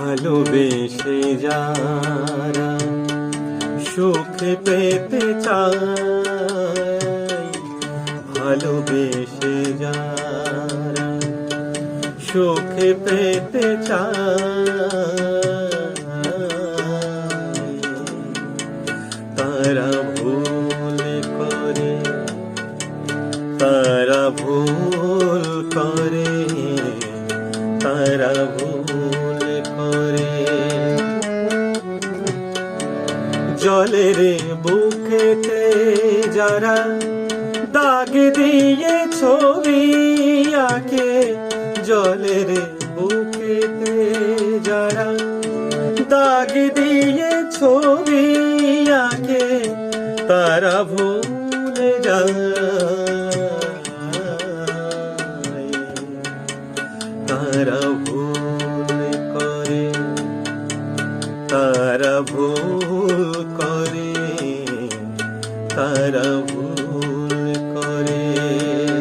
ভালোবেসে যারা সুখ পেতে চায়, ভালোবেসে যারা সুখ পেতে চায়, তারা ভুল করে, তারা ভুল করে, তারা ভুল করে। জলের বুকেতে যারা দাগ দিয়ে ছবি আঁকে, জলের বুকেতে যারা দাগ দিয়ে ছবি আঁকে, তারা ভুলে যায়, তারা ভুল করে, তারা ভুল করে, তারা ভুল